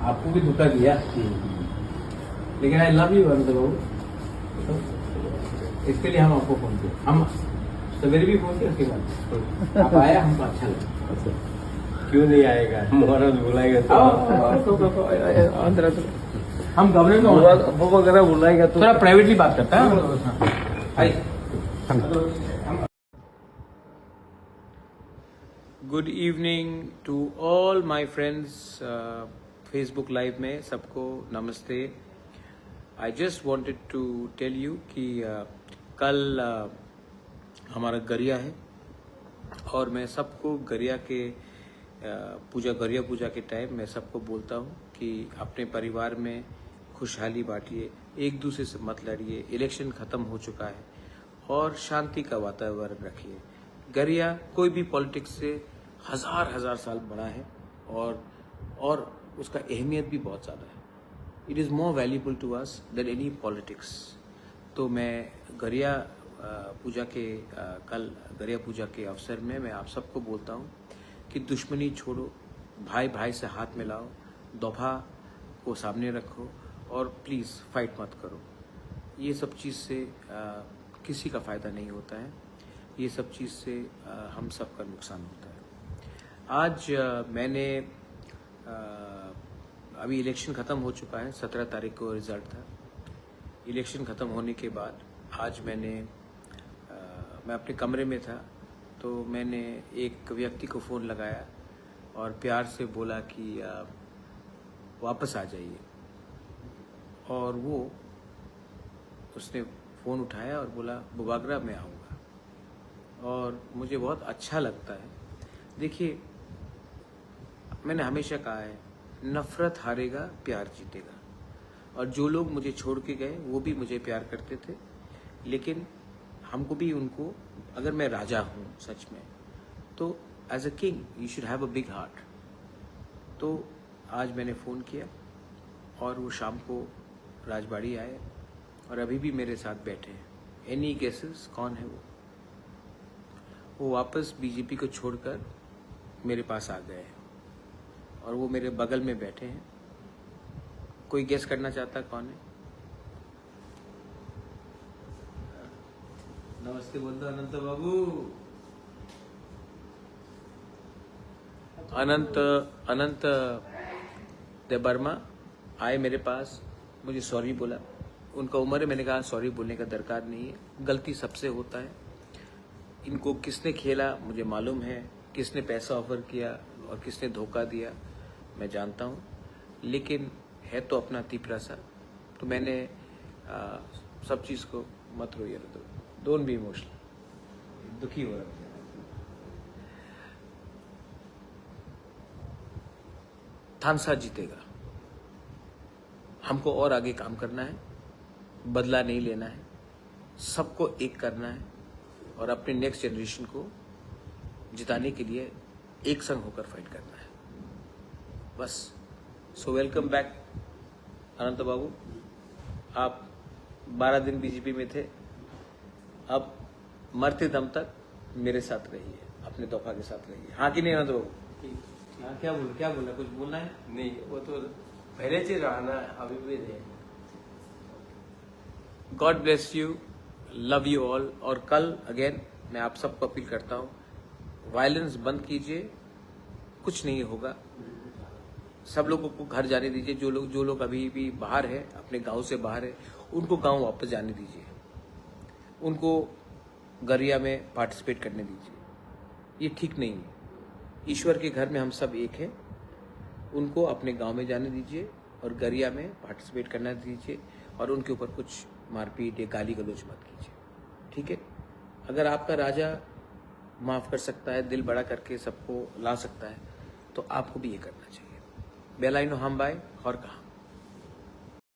आपको भी धोखा दिया, लेकिन आई लव यू अनंत बाबू। तो इसके लिए हम आपको फोन किए, हम सवेरे भी फोन किया, उसके बाद आप आया, हमको अच्छा लगा। क्यों नहीं आएगा, महाराज बुलाएगा तो अंदर हम गवर्नर वो वगैरह बुलाएगा तो थोड़ा प्राइवेटली बात करता है। आइए। Good evening to all my friends, Facebook live में सबको नमस्ते। I just wanted to tell you कि कल हमारा गरिया है, और मैं सबको गरिया पूजा के टाइम मैं सबको बोलता हूँ कि अपने परिवार में खुशहाली बांटिए, एक दूसरे से मत लड़िए, इलेक्शन खत्म हो चुका है और शांति का वातावरण रखिए। गरिया कोई भी पॉलिटिक्स से हजार साल बड़ा है, और उसका अहमियत भी बहुत ज़्यादा है। It is more valuable to us than any politics. तो मैं गरिया पूजा के अवसर में मैं आप सबको बोलता हूँ कि दुश्मनी छोड़ो, भाई भाई से हाथ मिलाओ, दोफा को सामने रखो, और प्लीज़ फाइट मत करो। ये सब चीज़ से किसी का फ़ायदा नहीं होता है, ये सब चीज़ से हम सब का नुकसान होता है। आज मैंने अभी इलेक्शन ख़त्म हो चुका है, 17 तारीख को रिज़ल्ट था। इलेक्शन ख़त्म होने के बाद आज मैं अपने कमरे में था, तो मैंने एक व्यक्ति को फ़ोन लगाया और प्यार से बोला कि वापस आ जाइए, और उसने फ़ोन उठाया और बोला बुबागरा मैं आऊँगा, और मुझे बहुत अच्छा लगता है। देखिए, मैंने हमेशा कहा है, नफ़रत हारेगा, प्यार जीतेगा। और जो लोग मुझे छोड़ के गए वो भी मुझे प्यार करते थे, लेकिन हमको भी उनको, अगर मैं राजा हूँ सच में, तो as a king you should have a big heart. तो आज मैंने फ़ोन किया और वो शाम को राजबाड़ी आए और अभी भी मेरे साथ बैठे हैं। एनी गेसेस कौन है वो वापस बीजेपी को छोड़कर मेरे पास आ गए हैं, और वो मेरे बगल में बैठे हैं। कोई गेस करना चाहता कौन है? नमस्ते बोल दो अनंत बाबू। अनंत देवर्मा आए मेरे पास, मुझे सॉरी बोला। उनका उम्र है, मैंने कहा सॉरी बोलने का दरकार नहीं है, गलती सबसे होता है। इनको किसने खेला मुझे मालूम है, किसने पैसा ऑफर किया और किसने धोखा दिया मैं जानता हूँ, लेकिन है तो अपना तीपरा सा। तो मैंने सब चीज़ को मत रोइए, डोंट बी इमोशनल, दुखी हो रहा है। थानसा जीतेगा, हमको और आगे काम करना है, बदला नहीं लेना है, सबको एक करना है, और अपने नेक्स्ट जनरेशन को जिताने के लिए एक संग होकर फाइट करना है, बस। सो वेलकम बैक अनंत बाबू। आप 12 दिन बीजेपी में थे, अब मरते दम तक मेरे साथ रहिए, अपने तोहफा के साथ रहिए। हाँ कि नहीं अनंत बाबू? हाँ, क्या बोलना, कुछ बोलना है? नहीं, वो तो पहले से रहना, अभी भी नहीं। God bless you, love you all. और कल अगेन मैं आप सबको अपील करता हूँ, वायलेंस बंद कीजिए, कुछ नहीं होगा। सब लोगों को घर जाने दीजिए, जो लोग अभी भी बाहर है, अपने गांव से बाहर है, उनको गांव वापस जाने दीजिए, उनको गरिया में पार्टिसिपेट करने दीजिए। ये ठीक नहीं है। ईश्वर के घर में हम सब एक हैं, उनको अपने गांव में जाने दीजिए और गरिया में पार्टिसिपेट करना दीजिए, और उनके ऊपर कुछ मारपीट या गाली गलौज मत कीजिए, ठीक है? अगर आपका राजा माफ़ कर सकता है, दिल बड़ा करके सबको ला सकता है, तो आपको भी ये करना चाहिए। बेलाइनो हम बाय और कहा।